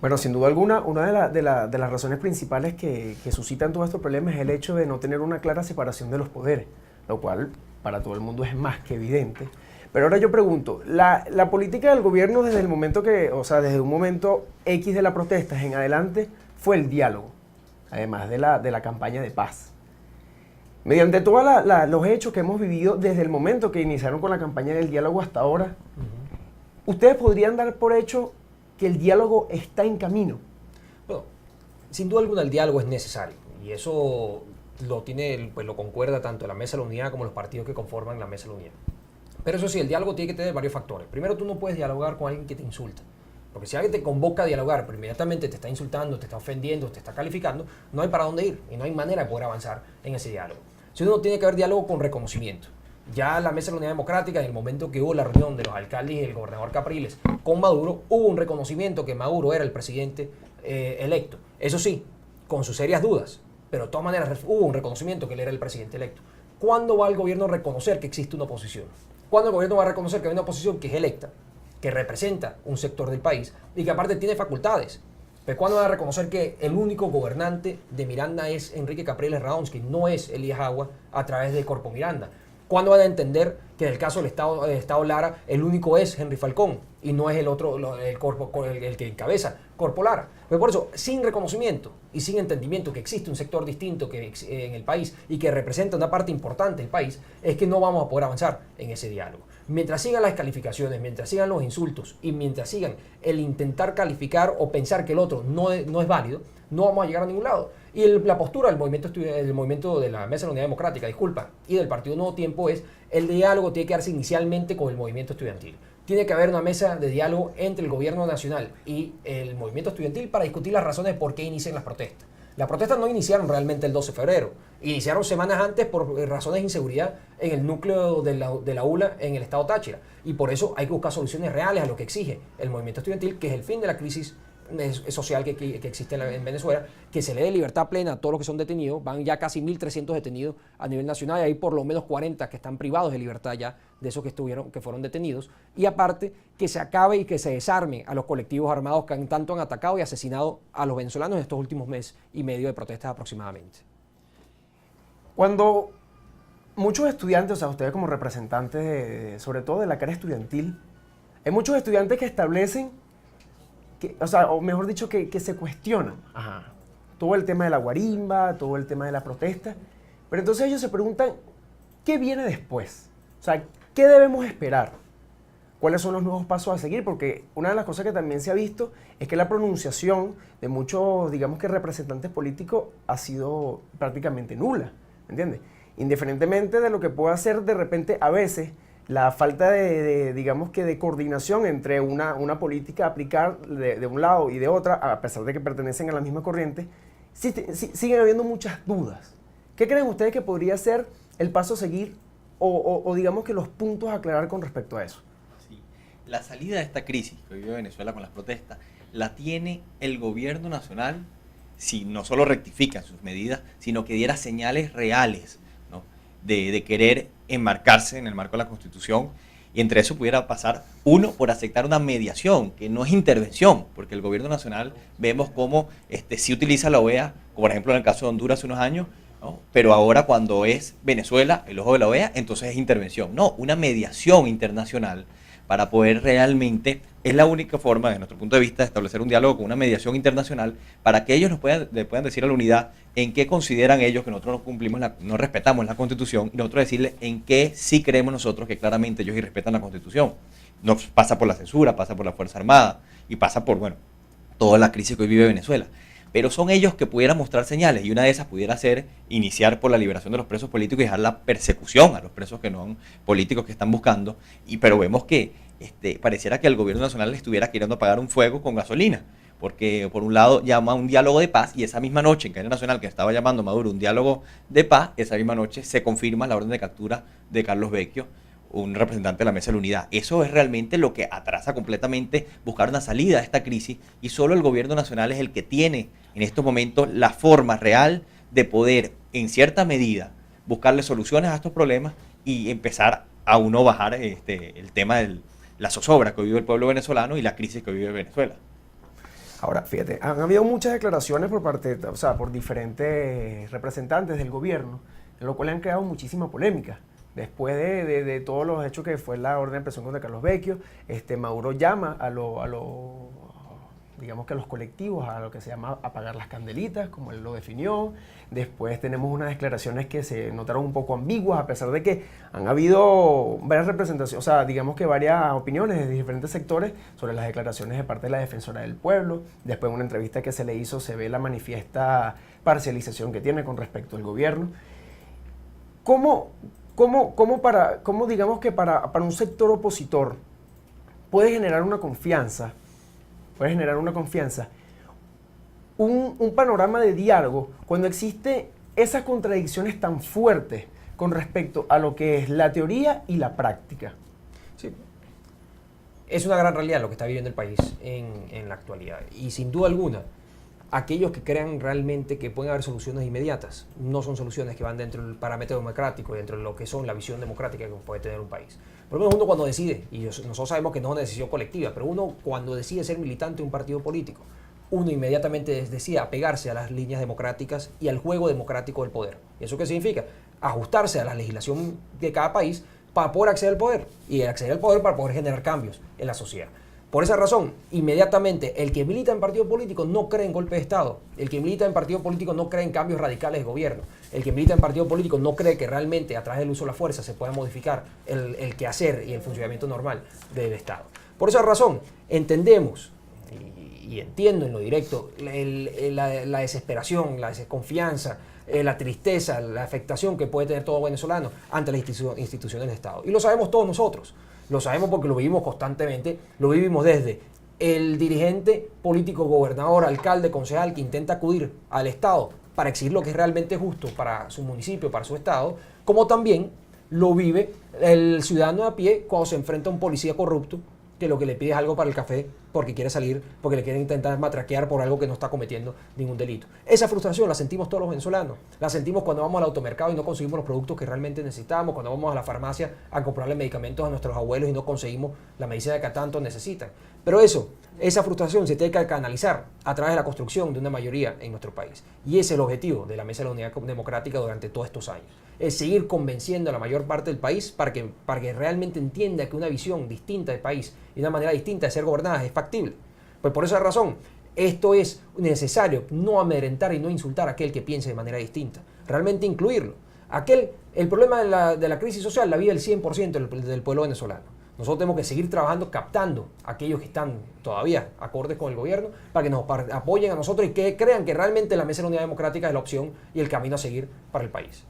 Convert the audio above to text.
Bueno, sin duda alguna, una de las razones principales que suscitan todos estos problemas es el hecho de no tener una clara separación de los poderes, lo cual para todo el mundo es más que evidente. Pero ahora yo pregunto, la política del gobierno desde el momento desde un momento X de las protestas en adelante, fue el diálogo, además de la campaña de paz. Mediante todos los hechos que hemos vivido desde el momento que iniciaron con la campaña del diálogo hasta ahora, ¿ustedes podrían dar por hecho que el diálogo está en camino? Bueno, sin duda alguna el diálogo es necesario y eso lo concuerda tanto la Mesa de la Unidad como los partidos que conforman la Mesa de la Unidad. Pero eso sí, el diálogo tiene que tener varios factores. Primero, tú no puedes dialogar con alguien que te insulta. Porque si alguien te convoca a dialogar, pero inmediatamente te está insultando, te está ofendiendo, te está calificando, no hay para dónde ir y no hay manera de poder avanzar en ese diálogo. Segundo, tiene que haber diálogo con reconocimiento. Ya la Mesa de la Unidad Democrática, en el momento que hubo la reunión de los alcaldes y el gobernador Capriles con Maduro, hubo un reconocimiento que Maduro era el presidente electo. Eso sí, con sus serias dudas, pero de todas maneras hubo un reconocimiento que él era el presidente electo. ¿Cuándo va el gobierno a reconocer que existe una oposición? ¿Cuándo el gobierno va a reconocer que hay una oposición que es electa, que representa un sector del país y que aparte tiene facultades? Pero ¿cuándo va a reconocer que el único gobernante de Miranda es Enrique Capriles Radonsky, no es Elías Agua a través de Corpo Miranda? ¿Cuándo van a entender que en el caso del Estado Lara el único es Henry Falcón y no es el otro, el que encabeza Corpo Lara? Pues por eso, sin reconocimiento y sin entendimiento que existe un sector distinto en el país y que representa una parte importante del país, es que no vamos a poder avanzar en ese diálogo. Mientras sigan las calificaciones, mientras sigan los insultos y mientras sigan el intentar calificar o pensar que el otro no es válido, no vamos a llegar a ningún lado. Y la postura del movimiento de la Mesa de la Unidad Democrática, y del Partido Nuevo Tiempo es el diálogo tiene que darse inicialmente con el movimiento estudiantil. Tiene que haber una mesa de diálogo entre el gobierno nacional y el movimiento estudiantil para discutir las razones de por qué inician las protestas. Las protestas no iniciaron realmente el 12 de febrero, iniciaron semanas antes por razones de inseguridad en el núcleo de la ULA en el estado Táchira. Y por eso hay que buscar soluciones reales a lo que exige el movimiento estudiantil, que es el fin de la crisis social que existe en Venezuela, que se le dé libertad plena a todos los que son detenidos. Van ya casi 1.300 detenidos a nivel nacional y hay por lo menos 40 que están privados de libertad ya de esos que fueron detenidos. Y aparte, que se acabe y que se desarme a los colectivos armados que tanto han atacado y asesinado a los venezolanos en estos últimos meses y medio de protestas aproximadamente. Cuando muchos estudiantes, o sea, ustedes como representantes, sobre todo de la cara estudiantil, hay muchos estudiantes que establecen o mejor dicho, que se cuestionan todo el tema de la guarimba, todo el tema de la protesta, pero entonces ellos se preguntan, ¿qué viene después? O sea, ¿qué debemos esperar? ¿Cuáles son los nuevos pasos a seguir? Porque una de las cosas que también se ha visto es que la pronunciación de muchos, digamos que representantes políticos ha sido prácticamente nula, ¿me entiendes? Indiferentemente de lo que pueda ser de repente a veces la falta digamos que de coordinación entre una política a aplicar de un lado y de otra, a pesar de que pertenecen a la misma corriente, siguen habiendo muchas dudas. ¿Qué creen ustedes que podría ser el paso a seguir o digamos que los puntos a aclarar con respecto a eso? Sí. La salida de esta crisis que vive Venezuela con las protestas la tiene el gobierno nacional si no solo rectifica sus medidas, sino que diera señales reales, ¿no? de querer enmarcarse en el marco de la Constitución, y entre eso pudiera pasar, uno, por aceptar una mediación, que no es intervención, porque el gobierno nacional vemos cómo sí utiliza la OEA, como por ejemplo en el caso de Honduras hace unos años, ¿no? Pero ahora cuando es Venezuela, el ojo de la OEA, entonces es intervención. No, una mediación internacional para poder realmente, es la única forma, desde nuestro punto de vista, de establecer un diálogo con una mediación internacional para que ellos le puedan decir a la unidad en qué consideran ellos que nosotros no cumplimos, no respetamos la Constitución, y nosotros decirles en qué sí creemos nosotros que claramente ellos irrespetan la Constitución. No pasa por la censura, pasa por la Fuerza Armada y pasa por, bueno, toda la crisis que hoy vive Venezuela. Pero son ellos que pudieran mostrar señales, y una de esas pudiera ser iniciar por la liberación de los presos políticos y dejar la persecución a los presos que no políticos que están buscando. Pero vemos que pareciera que el gobierno nacional le estuviera queriendo apagar un fuego con gasolina, porque por un lado llama a un diálogo de paz, y esa misma noche en cadena nacional que estaba llamando Maduro un diálogo de paz, esa misma noche se confirma la orden de captura de Carlos Vecchio, un representante de la Mesa de la Unidad. Eso es realmente lo que atrasa completamente buscar una salida a esta crisis, y solo el gobierno nacional es el que tiene en estos momentos la forma real de poder, en cierta medida, buscarle soluciones a estos problemas y empezar a uno bajar el tema de la zozobra que vive el pueblo venezolano y la crisis que vive Venezuela. Ahora, fíjate, han habido muchas declaraciones por parte, o sea, por diferentes representantes del gobierno, en lo cual han creado muchísima polémica. Después de todos los hechos que fue la orden de presión contra Carlos Vecchio, Maduro llama digamos que a los colectivos, a lo que se llama apagar las candelitas, como él lo definió. Después tenemos unas declaraciones que se notaron un poco ambiguas, a pesar de que han habido varias representaciones, o sea, digamos que varias opiniones de diferentes sectores sobre las declaraciones de parte de la Defensora del Pueblo. Después en una entrevista que se le hizo se ve la manifiesta parcialización que tiene con respecto al gobierno. ¿Cómo digamos que para un sector opositor puede generar una confianza, un panorama de diálogo cuando existe esas contradicciones tan fuertes con respecto a lo que es la teoría y la práctica? Sí. Es una gran realidad lo que está viviendo el país en la actualidad. Y sin duda alguna, aquellos que crean realmente que pueden haber soluciones inmediatas, no son soluciones que van dentro del parámetro democrático y dentro de lo que son la visión democrática que puede tener un país. Por lo menos uno cuando decide, y nosotros sabemos que no es una decisión colectiva, pero uno cuando decide ser militante de un partido político, uno inmediatamente decide apegarse a las líneas democráticas y al juego democrático del poder. ¿Y eso qué significa? Ajustarse a la legislación de cada país para poder acceder al poder, y acceder al poder para poder generar cambios en la sociedad. Por esa razón, inmediatamente, el que milita en partido político no cree en golpe de Estado. El que milita en partido político no cree en cambios radicales de gobierno. El que milita en partido político no cree que realmente a través del uso de la fuerza se pueda modificar el quehacer y el funcionamiento normal del Estado. Por esa razón, entendemos y entiendo en lo directo la desesperación, la desconfianza, la tristeza, la afectación que puede tener todo venezolano ante las instituciones del Estado. Y lo sabemos todos nosotros. Lo sabemos porque lo vivimos constantemente, lo vivimos desde el dirigente político, gobernador, alcalde, concejal que intenta acudir al Estado para exigir lo que es realmente justo para su municipio, para su Estado, como también lo vive el ciudadano a pie cuando se enfrenta a un policía corrupto que lo que le pide es algo para el café porque quiere salir, porque le quieren intentar matraquear por algo que no está cometiendo ningún delito. Esa frustración la sentimos todos los venezolanos. La sentimos cuando vamos al automercado y no conseguimos los productos que realmente necesitamos, cuando vamos a la farmacia a comprarle medicamentos a nuestros abuelos y no conseguimos la medicina que tanto necesitan. Pero esa frustración se tiene que canalizar a través de la construcción de una mayoría en nuestro país. Y ese es el objetivo de la Mesa de la Unidad Democrática durante todos estos años. Es seguir convenciendo a la mayor parte del país para que realmente entienda que una visión distinta del país y una manera distinta de ser gobernada es factible. Pues por esa razón, esto es necesario, no amedrentar y no insultar a aquel que piense de manera distinta, realmente incluirlo. El problema de la crisis social la vive el 100% del pueblo venezolano. Nosotros tenemos que seguir trabajando, captando a aquellos que están todavía acordes con el gobierno para que nos apoyen a nosotros y que crean que realmente la Mesa de la Unidad Democrática es la opción y el camino a seguir para el país.